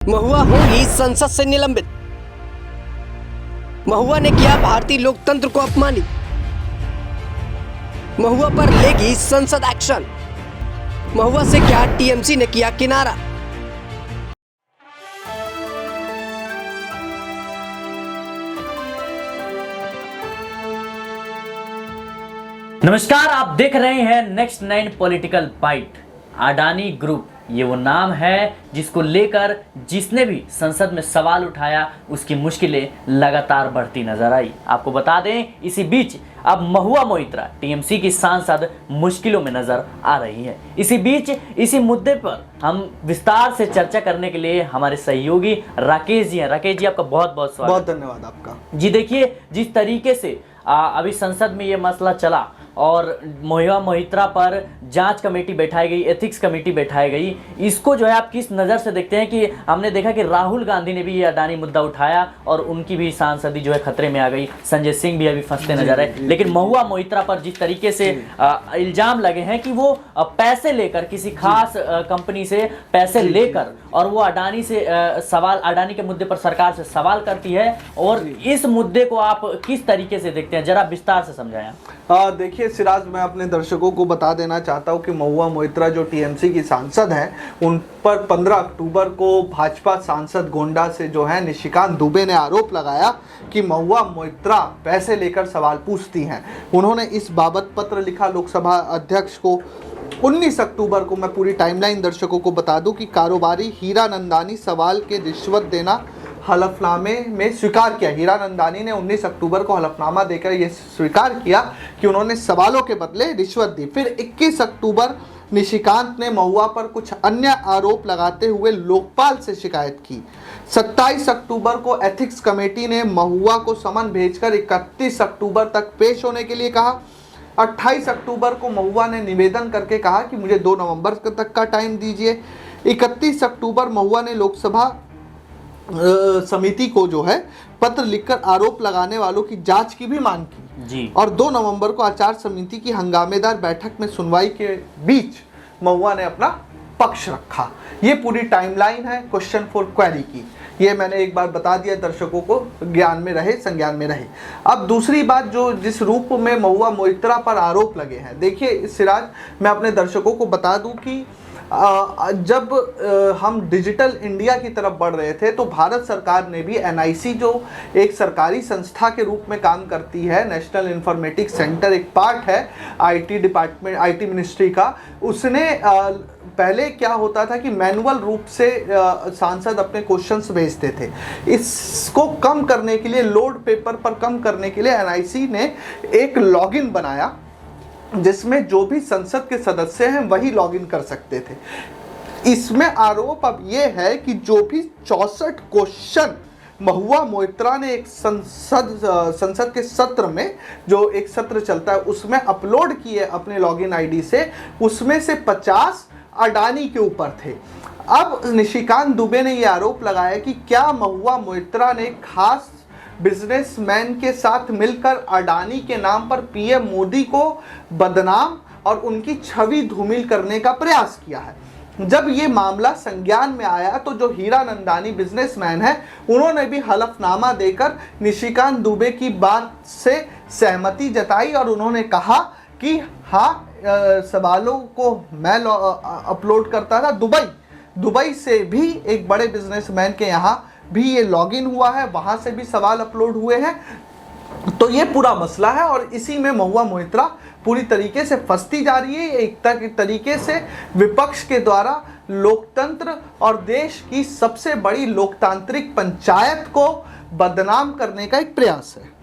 महुआ होंगी संसद से निलंबित। महुआ ने किया भारतीय लोकतंत्र को अपमानित। महुआ पर लेगी संसद एक्शन। महुआ से क्या टीएमसी ने किया किनारा। नमस्कार, आप देख रहे हैं next 9 political byte. Adani group ये वो नाम है जिसको लेकर जिसने भी संसद में सवाल उठाया उसकी मुश्किलें लगातार बढ़ती नजर आई। आपको बता दें, इसी बीच अब महुआ मोइत्रा टीएमसी की सांसद मुश्किलों में नजर आ रही है। इसी बीच इसी मुद्दे पर हम विस्तार से चर्चा करने के लिए हमारे सहयोगी राकेश जी हैं। राकेश जी, आपका बहुत बहुत स्वागत। बहुत धन्यवाद आपका। जी देखिए, जिस तरीके से अभी संसद में ये मसला चला और महुआ मोइत्रा पर जांच कमेटी बैठाई गई, एथिक्स कमेटी बैठाई गई, इसको जो है आप किस नज़र से देखते हैं? कि हमने देखा कि राहुल गांधी ने भी ये अडानी मुद्दा उठाया और उनकी भी सांसदी जो है खतरे में आ गई। संजय सिंह भी अभी फंसते नजर आए। लेकिन महुआ मोइत्रा पर जिस तरीके से इल्जाम लगे हैं कि वो पैसे लेकर किसी खास कंपनी से पैसे लेकर और वो अडानी से अडानी के मुद्दे पर सरकार से सवाल करती है, और इस मुद्दे को आप किस तरीके से देखते हैं? जरा विस्तार से समझाएं। देखिए सिराज, मैं अपने दर्शकों को बता देना चाहता हूं कि महुआ मोइत्रा जो टीएमसी की सांसद हैं, उन पर 15 अक्टूबर को भाजपा सांसद गोंडा से जो है निशिकांत दुबे ने आरोप लगाया कि महुआ मोइत्रा पैसे लेकर सवाल पूछती हैं। उन्होंने इस बाबत पत्र लिखा लोकसभा अध्यक्ष को। 19 अक्टूबर को, मैं पूरी टाइमलाइन दर्शकों को बता दूं कि कारोबारी हीरानंदानी सवाल के रिश्वत देना हलफनामे में स्वीकार किया। हीरानंदानी ने 19 अक्टूबर को हलफनामा देकर यह स्वीकार किया कि उन्होंने सवालों के बदले रिश्वत दी। फिर 21 अक्टूबर निशिकांत ने महुआ पर कुछ अन्य आरोप लगाते हुए लोकपाल से शिकायत की। 27 अक्टूबर को एथिक्स कमेटी ने महुआ को समन भेजकर 31 अक्टूबर तक पेश होने के लिए कहा। 28 अक्टूबर को महुआ ने निवेदन करके कहा कि मुझे 2 नवंबर तक का टाइम दीजिए। 31 अक्टूबर महुआ ने लोकसभा समिति को जो है पत्र लिखकर आरोप लगाने वालों की जांच की भी मांग की जी। और 2 नवंबर को आचार समिति की हंगामेदार बैठक में सुनवाई के बीच महुआ ने अपना पक्ष रखा। ये पूरी टाइमलाइन है क्वेश्चन फॉर क्वेरी की। ये मैंने एक बार बता दिया, दर्शकों को ज्ञान में रहे, संज्ञान में रहे। अब दूसरी बात, जो जिस रूप में महुआ मोइत्रा पर आरोप लगे हैं, देखिए सिराज, मैं अपने दर्शकों को बता दूं कि जब हम डिजिटल इंडिया की तरफ बढ़ रहे थे तो भारत सरकार ने भी एनआईसी, जो एक सरकारी संस्था के रूप में काम करती है, नेशनल इंफॉर्मेटिक्स सेंटर एक पार्ट है आईटी डिपार्टमेंट, आईटी मिनिस्ट्री का, उसने पहले क्या होता था कि मैनुअल रूप से सांसद अपने क्वेश्चंस भेजते थे। इसको कम करने के लिए, लोड पेपर पर कम करने के लिए एनआईसी ने एक लॉगिन बनाया जिसमें जो भी संसद के सदस्य हैं वही लॉगिन कर सकते थे। इसमें आरोप अब ये है कि जो भी 64 क्वेश्चन महुआ मोइत्रा ने एक संसद के सत्र में, जो एक सत्र चलता है उसमें अपलोड किए अपने लॉगिन आईडी से, उसमें से 50 अडानी के ऊपर थे। अब निशिकांत दुबे ने यह आरोप लगाया कि क्या महुआ मोइत्रा ने खास बिजनेसमैन के साथ मिलकर अडानी के नाम पर पीएम मोदी को बदनाम और उनकी छवि धूमिल करने का प्रयास किया है। जब ये मामला संज्ञान में आया तो जो हीरानंदानी बिजनेसमैन है, उन्होंने भी हलफनामा देकर निशिकांत दुबे की बात से सहमति जताई और उन्होंने कहा कि हाँ, सवालों को मैं अपलोड करता था। दुबई से भी एक बड़े बिजनेसमैन के यहाँ भी ये लॉगिन हुआ है, वहां से भी सवाल अपलोड हुए हैं। तो ये पूरा मसला है और इसी में महुआ मोइत्रा पूरी तरीके से फंसती जा रही है। एक तरीके से विपक्ष के द्वारा लोकतंत्र और देश की सबसे बड़ी लोकतांत्रिक पंचायत को बदनाम करने का एक प्रयास है।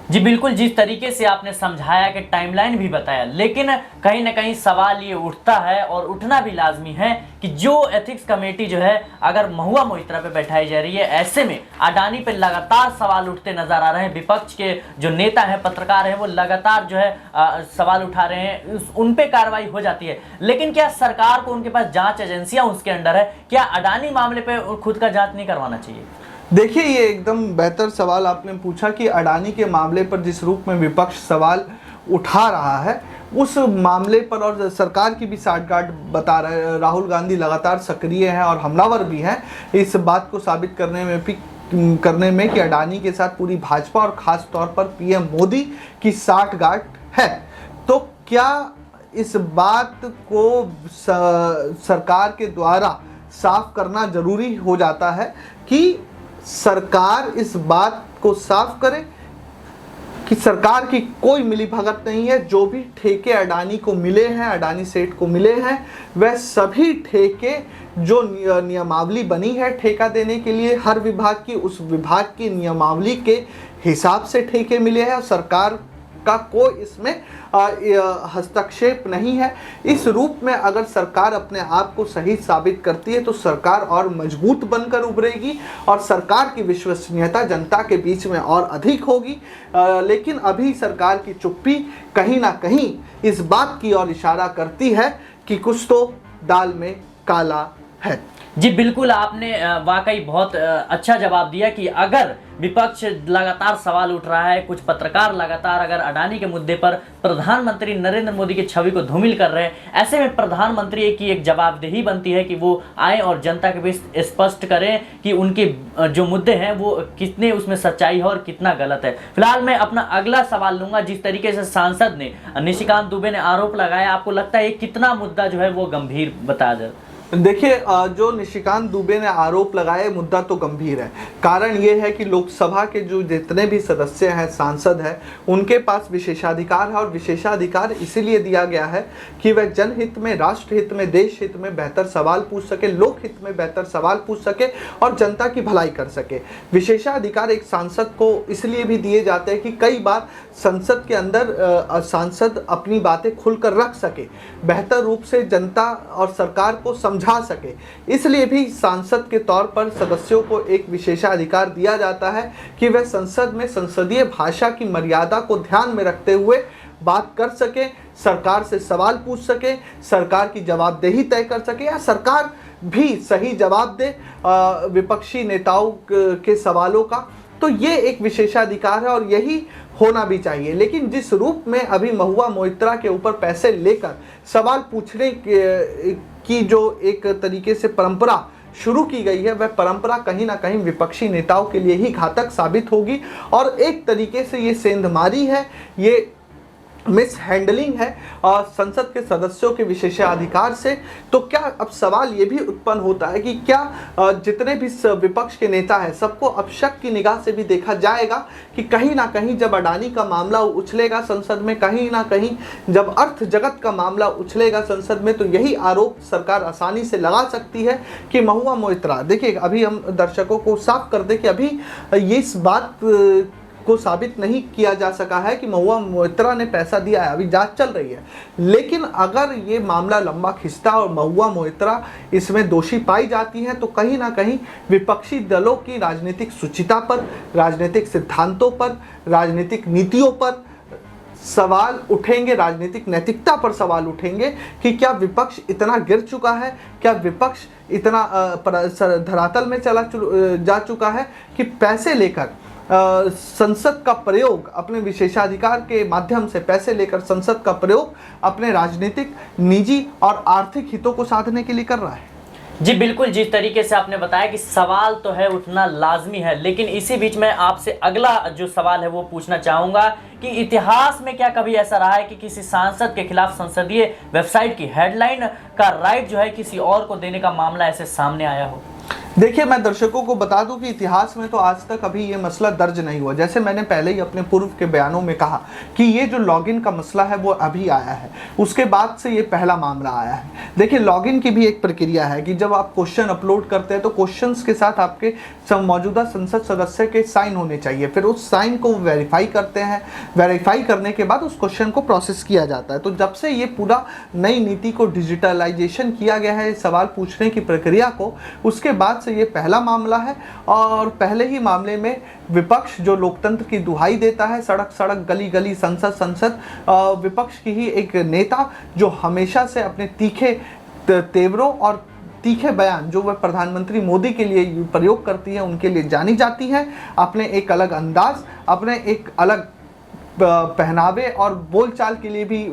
जी बिल्कुल, जिस तरीके से आपने समझाया कि टाइमलाइन भी बताया, लेकिन कहीं ना कहीं सवाल ये उठता है और उठना भी लाजमी है कि जो एथिक्स कमेटी जो है अगर महुआ मोइत्रा पे बैठाई जा रही है, ऐसे में अडानी पे लगातार सवाल उठते नजर आ रहे हैं। विपक्ष के जो नेता हैं, पत्रकार हैं, वो लगातार जो है सवाल उठा रहे हैं, उन पे कार्रवाई हो जाती है। लेकिन क्या सरकार को, उनके पास जाँच एजेंसियाँ उसके अंडर है, क्या अडानी मामले पर खुद का जाँच नहीं करवाना चाहिए? देखिए, ये एकदम बेहतर सवाल आपने पूछा कि अडानी के मामले पर जिस रूप में विपक्ष सवाल उठा रहा है उस मामले पर, और सरकार की भी साठगांठ बता रहे, राहुल गांधी लगातार सक्रिय हैं और हमलावर भी हैं इस बात को साबित करने में कि अडानी के साथ पूरी भाजपा और खास तौर पर पीएम मोदी की साठगांठ है। तो क्या इस बात को सरकार के द्वारा साफ करना जरूरी हो जाता है कि सरकार इस बात को साफ करे कि सरकार की कोई मिलीभगत नहीं है। जो भी ठेके अडानी को मिले हैं, अडानी सेठ को मिले हैं, वह सभी ठेके जो नियमावली बनी है ठेका देने के लिए हर विभाग की, उस विभाग की नियमावली के हिसाब से ठेके मिले हैं और सरकार का कोई इसमें हस्तक्षेप नहीं है। इस रूप में अगर सरकार अपने आप को सही साबित करती है तो सरकार और मजबूत बनकर उभरेगी और सरकार की विश्वसनीयता जनता के बीच में और अधिक होगी। लेकिन अभी सरकार की चुप्पी कहीं ना कहीं इस बात की ओर इशारा करती है कि कुछ तो दाल में काला है। जी बिल्कुल, आपने वाकई बहुत अच्छा जवाब दिया कि अगर विपक्ष लगातार सवाल उठ रहा है, कुछ पत्रकार लगातार अगर अडानी के मुद्दे पर प्रधानमंत्री नरेंद्र मोदी की छवि को धूमिल कर रहे हैं, ऐसे में प्रधानमंत्री की एक जवाबदेही बनती है कि वो आए और जनता के बीच स्पष्ट करें कि उनके जो मुद्दे हैं वो कितने उसमें सच्चाई है और कितना गलत है। फिलहाल मैं अपना अगला सवाल लूंगा। जिस तरीके से सांसद ने निशिकांत दुबे ने आरोप लगाया, आपको लगता है कितना मुद्दा जो है वो गंभीर बताया जाए? देखिए, जो निशिकांत दुबे ने आरोप लगाए, मुद्दा तो गंभीर है। कारण ये है कि लोकसभा के जो जितने भी सदस्य हैं, सांसद हैं, उनके पास विशेषाधिकार है और विशेषाधिकार इसीलिए दिया गया है कि वह जनहित में, राष्ट्रहित में, देश हित में बेहतर सवाल पूछ सके, लोकहित में बेहतर सवाल पूछ सके और जनता की भलाई कर सके। विशेषाधिकार एक सांसद को इसलिए भी दिए जाते हैं कि कई बार संसद के अंदर सांसद अपनी बातें खुलकर रख सके, बेहतर रूप से जनता और सरकार को समझा सके। इसलिए भी सांसद के तौर पर सदस्यों को एक विशेषाधिकार दिया जाता है कि वह संसद में संसदीय भाषा की मर्यादा को ध्यान में रखते हुए बात कर सके, सरकार से सवाल पूछ सके, सरकार की जवाबदेही तय कर सके या सरकार भी सही जवाब दे विपक्षी नेताओं के सवालों का। तो ये एक विशेषाधिकार है और यही होना भी चाहिए। लेकिन जिस रूप में अभी महुआ मोइत्रा के ऊपर पैसे लेकर सवाल पूछने की जो एक तरीके से परंपरा शुरू की गई है, वह परंपरा कहीं ना कहीं विपक्षी नेताओं के लिए ही घातक साबित होगी और एक तरीके से ये सेंधमारी है, ये मिस हैंडलिंग है और संसद के सदस्यों के विशेषाधिकार से। तो क्या अब सवाल ये भी उत्पन्न होता है कि क्या जितने भी विपक्ष के नेता हैं सबको अब शक की निगाह से भी देखा जाएगा कि कहीं ना कहीं जब अडानी का मामला उछलेगा संसद में, कहीं ना कहीं जब अर्थ जगत का मामला उछलेगा संसद में, तो यही आरोप सरकार आसानी से लगा सकती है कि महुआ मोइत्रा, देखिए अभी हम दर्शकों को साफ कर दें कि अभी ये इस बात को साबित नहीं किया जा सका है कि महुआ मोइत्रा ने पैसा दिया है, अभी जांच चल रही है। लेकिन अगर ये मामला लंबा खिंचता और महुआ मोइत्रा इसमें दोषी पाई जाती है तो कहीं ना कहीं विपक्षी दलों की राजनीतिक शुचिता पर, राजनीतिक सिद्धांतों पर, राजनीतिक नीतियों पर सवाल उठेंगे, राजनीतिक नैतिकता पर सवाल उठेंगे कि क्या विपक्ष इतना गिर चुका है, क्या विपक्ष इतना धरातल में जा चुका है कि पैसे लेकर संसद का प्रयोग, अपने विशेषाधिकार के माध्यम से पैसे लेकर संसद का प्रयोग अपने राजनीतिक, निजी और आर्थिक हितों को साधने के लिए कर रहा है। जी बिल्कुल, जिस तरीके से आपने बताया कि सवाल तो है उठना लाजमी है, लेकिन इसी बीच में आपसे अगला जो सवाल है वो पूछना चाहूँगा कि इतिहास में क्या कभी ऐसा रहा है कि किसी सांसद के खिलाफ संसदीय वेबसाइट की हेडलाइन का राइट जो है किसी और को देने का मामला ऐसे सामने आया हो? देखिए, मैं दर्शकों को बता दूं कि इतिहास में तो आज तक अभी ये मसला दर्ज नहीं हुआ। जैसे मैंने पहले ही अपने पूर्व के बयानों में कहा कि ये जो लॉगिन का मसला है वो अभी आया है, उसके बाद से ये पहला मामला आया है। देखिए, लॉगिन की भी एक प्रक्रिया है कि जब आप क्वेश्चन अपलोड करते हैं तो क्वेश्चंस के साथ आपके मौजूदा संसद सदस्य के साइन होने चाहिए, फिर उस साइन को वेरीफाई करते हैं, वेरीफाई करने के बाद उस क्वेश्चन को प्रोसेस किया जाता है। तो जब से ये पूरा नई नीति को डिजिटलाइजेशन किया गया है सवाल पूछने की प्रक्रिया को, उसके बाद से ये पहला मामला है। और पहले ही मामले में विपक्ष जो लोकतंत्र की दुहाई देता है, सड़क सड़क, गली गली, संसद संसद, विपक्ष की ही एक नेता जो हमेशा से अपने तीखे तेवरों और तीखे बयान जो वह प्रधानमंत्री मोदी के लिए प्रयोग करती है उनके लिए जानी जाती है, अपने एक अलग अंदाज, अपने एक अलग पहनावे और बोलचाल के लिए भी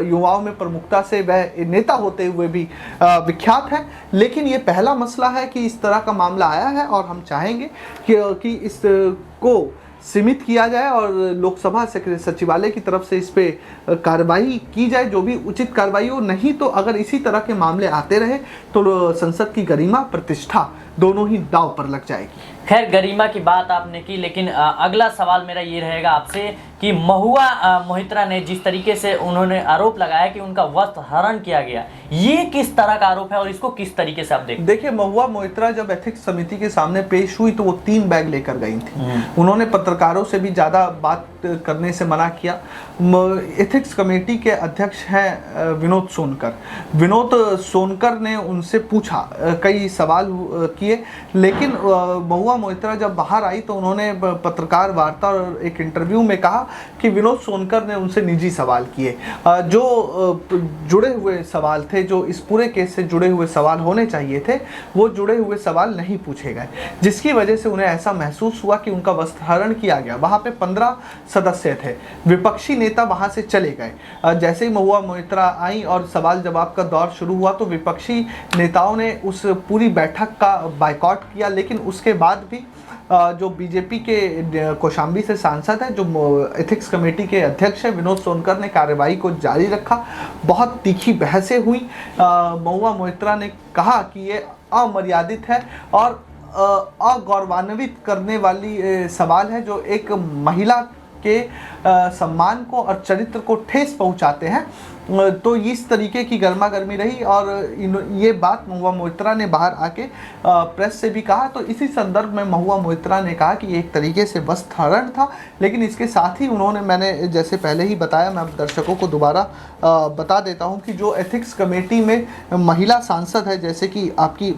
युवाओं में प्रमुखता से वह नेता होते हुए भी विख्यात है। लेकिन ये पहला मसला है कि इस तरह का मामला आया है और हम चाहेंगे कि इसको सीमित किया जाए और लोकसभा सचिवालय की तरफ से इस पे कार्रवाई की जाए, जो भी उचित कार्रवाई हो। नहीं तो अगर इसी तरह के मामले आते रहे तो संसद की गरिमा प्रतिष्ठा दोनों ही दांव पर लग जाएगी। खैर, गरिमा की बात आपने की, लेकिन अगला सवाल मेरा ये रहेगा आपसे कि महुआ मोहित्रा ने जिस तरीके से उन्होंने आरोप लगाया कि उनका वस्त्र हरण किया गया, ये किस तरह का आरोप है और इसको किस तरीके से आप देखते हैं? देखिए, महुआ मोहित्रा जब एथिक्स समिति के सामने पेश हुई तो वो 3 बैग लेकर गई थी। उन्होंने पत्रकारों से भी ज़्यादा बात करने से मना किया। एथिक्स कमेटी के अध्यक्ष हैं विनोद सोनकर। विनोद सोनकर ने उनसे पूछा, कई सवाल किए, लेकिन महुआ मोहित्रा जब बाहर आई तो उन्होंने पत्रकार वार्ता और एक इंटरव्यू में कहा कि विनोद सोनकर ने उनसे निजी सवाल किए, जो जुड़े हुए सवाल थे, जो इस पूरे केस से जुड़े हुए सवाल होने चाहिए थे, वो जुड़े हुए सवाल नहीं पूछे गए, जिसकी वजह से उन्हें ऐसा महसूस हुआ कि उनका वस्त्रहरण किया गया। वहाँ पे 15 सदस्य थे, विपक्षी नेता वहाँ से चले गए। जैसे ही महुआ मोहित्रा आई और सवाल जवाब का दौर शुरू हुआ तो विपक्षी नेताओं ने उस पूरी बैठक का बायकॉट किया। लेकिन उसके बाद भी जो बीजेपी के कौशाम्बी से सांसद है, जो एथिक्स कमेटी के अध्यक्ष है, विनोद सोनकर ने कार्रवाई को जारी रखा। बहुत तीखी बहसें हुई। महुआ मोहित्रा ने कहा कि ये अमर्यादित है और अगौरवान्वित करने वाली सवाल है, जो एक महिला के सम्मान को और चरित्र को ठेस पहुंचाते हैं। तो इस तरीके की गर्मा गर्मी रही और ये बात महुआ मोहित्रा ने बाहर आके प्रेस से भी कहा। तो इसी संदर्भ में महुआ मोहित्रा ने कहा कि एक तरीके से वस्त्रहरण था, लेकिन इसके साथ ही उन्होंने, मैंने जैसे पहले ही बताया, मैं दर्शकों को दोबारा बता देता हूं कि जो एथिक्स कमेटी में महिला सांसद है, जैसे कि आपकी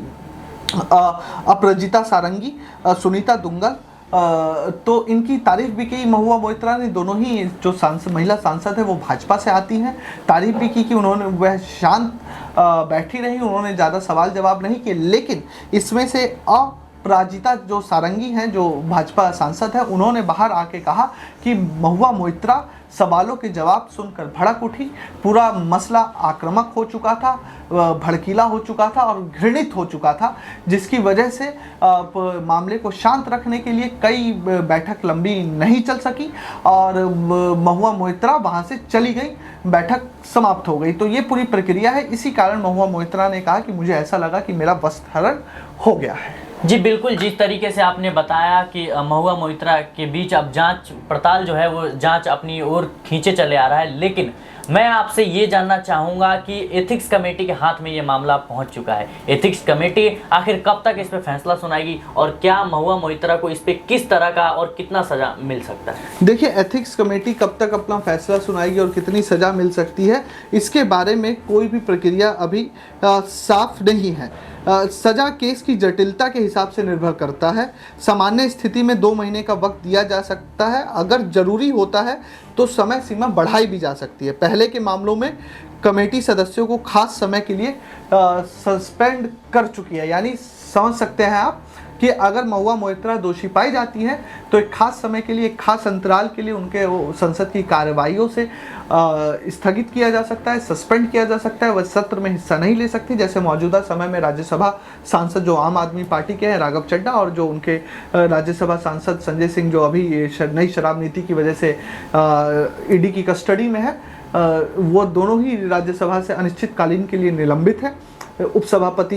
अपराजिता सारंगी, सुनीता दुंगल, तो इनकी तारीफ भी की महुआ मोहित्रा ने। दोनों ही जो महिला सांसद है वो भाजपा से आती हैं। तारीफ भी की कि उन्होंने, वह शांत बैठी रही, उन्होंने ज़्यादा सवाल जवाब नहीं किए। लेकिन इसमें से अपराजिता जो सारंगी हैं, जो भाजपा सांसद है, उन्होंने बाहर आके कहा कि महुआ मोहित्रा सवालों के जवाब सुनकर भड़क उठी। पूरा मसला आक्रामक हो चुका था, भड़कीला हो चुका था और घृणित हो चुका था, जिसकी वजह से मामले को शांत रखने के लिए कई बैठक लंबी नहीं चल सकी और महुआ मोहित्रा वहाँ से चली गई, बैठक समाप्त हो गई। तो ये पूरी प्रक्रिया है। इसी कारण महुआ मोहित्रा ने कहा कि मुझे ऐसा लगा कि मेरा वस्त्रहरण हो गया है। जी बिल्कुल, जिस तरीके से आपने बताया कि महुआ मोहित्रा के बीच अब जांच पड़ताल जो है वो जांच अपनी ओर खींचे चले आ रहा है, लेकिन मैं आपसे ये जानना चाहूँगा कि एथिक्स कमेटी के हाथ में ये मामला पहुँच चुका है। एथिक्स कमेटी आखिर कब तक इस पे फैसला सुनाएगी और क्या महुआ मोहित्रा को इस पे किस तरह का और कितना सज़ा मिल सकता है? देखिए, एथिक्स कमेटी कब तक अपना फैसला सुनाएगी और कितनी सज़ा मिल सकती है, इसके बारे में कोई भी प्रक्रिया अभी साफ नहीं है। सज़ा केस की जटिलता के हिसाब से निर्भर करता है। सामान्य स्थिति में 2 महीने का वक्त दिया जा सकता है। अगर ज़रूरी होता है तो समय सीमा बढ़ाई भी जा सकती है। पहले के मामलों में कमेटी सदस्यों को खास समय के लिए सस्पेंड कर चुकी है। यानी समझ सकते हैं आप कि अगर महुआ मोहित्रा दोषी पाई जाती है तो एक खास समय के लिए, एक खास अंतराल के लिए उनके वो संसद की कार्रवाइयों से स्थगित किया जा सकता है, सस्पेंड किया जा सकता है। वह सत्र में हिस्सा नहीं ले सकती, जैसे मौजूदा समय में राज्यसभा सांसद जो आम आदमी पार्टी के हैं, राघव चड्ढा, और जो उनके राज्यसभा सांसद संजय सिंह, जो अभी नई शराब नीति की वजह से ईडी की कस्टडी में है, वो दोनों ही राज्यसभा से अनिश्चितकालीन के लिए निलंबित है। उपसभापति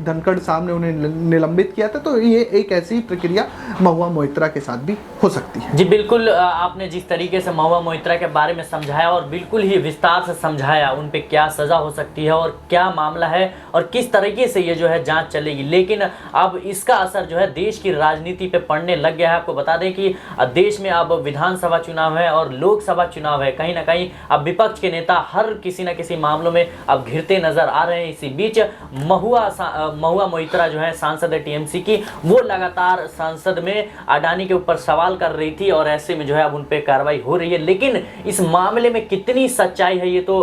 धनखड़ साहब ने उन्हें निलंबित किया था। तो ये एक ऐसी प्रक्रिया महुआ मोहित्रा के साथ भी हो सकती है। जी बिल्कुल, आपने जिस तरीके से महुआ मोहित्रा के बारे में समझाया और बिल्कुल ही विस्तार से समझाया उन पे क्या सज़ा हो सकती है और क्या मामला है और किस तरीके से ये जो है जांच चलेगी, लेकिन अब इसका असर जो है देश की राजनीति पे पड़ने लग गया है। आपको बता दें कि देश में अब विधानसभा चुनाव है और लोकसभा चुनाव है। कहीं ना कहीं अब विपक्ष के नेता हर किसी न किसी मामलों में अब घिरते नजर आ रहे हैं। इसी बीच महुआ मोहित्रा जो है सांसद है टीएमसी की, वो लगातार संसद में अडानी के ऊपर सवाल कर रही थी और ऐसे में जो है अब उन पे कार्रवाई हो रही है। लेकिन इस मामले में कितनी सच्चाई है ये तो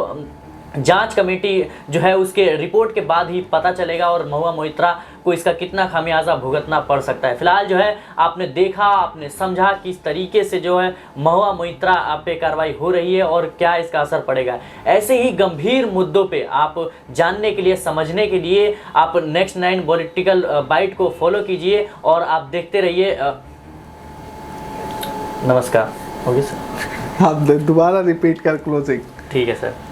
जांच कमेटी जो है उसके रिपोर्ट के बाद ही पता चलेगा और महुआ मोइत्रा को इसका कितना खामियाजा भुगतना पड़ सकता है। फिलहाल जो है आपने देखा, आपने समझा किस तरीके से जो है महुआ मोइत्रा पे कार्रवाई हो रही है और क्या इसका असर पड़ेगा। ऐसे ही गंभीर मुद्दों पे आप जानने के लिए, समझने के लिए आप नेक्स्ट 9 पॉलिटिकल बाइट को फॉलो कीजिए और आप देखते रहिए। नमस्कार। हो गया सर? आप दोबारा रिपीट कर क्लोजिंग। ठीक है सर।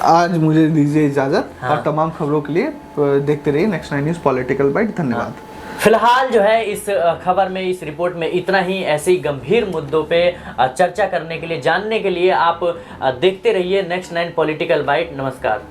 आज मुझे दीजिए इजाजत। हाँ। और तमाम खबरों के लिए देखते रहिए नेक्स्ट 9 न्यूज़ पॉलिटिकल बाइट। धन्यवाद। फिलहाल जो है इस खबर में, इस रिपोर्ट में इतना ही। ऐसे ही गंभीर मुद्दों पे चर्चा करने के लिए, जानने के लिए आप देखते रहिए नेक्स्ट 9 पॉलिटिकल बाइट। नमस्कार।